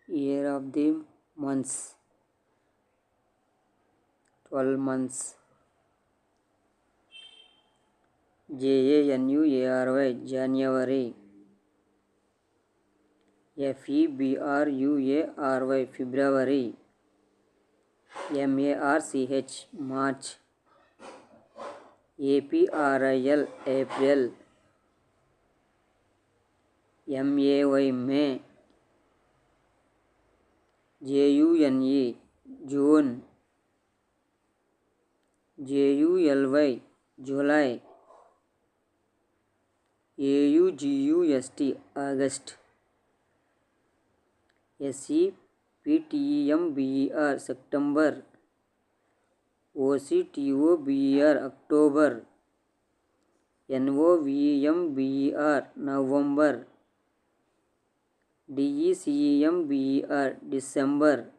Year of the months, 12 months. January, January. February, February. March, March. April, April. May, May. June, June. July, July. August, August. September, September. October, October. November, November. December, December.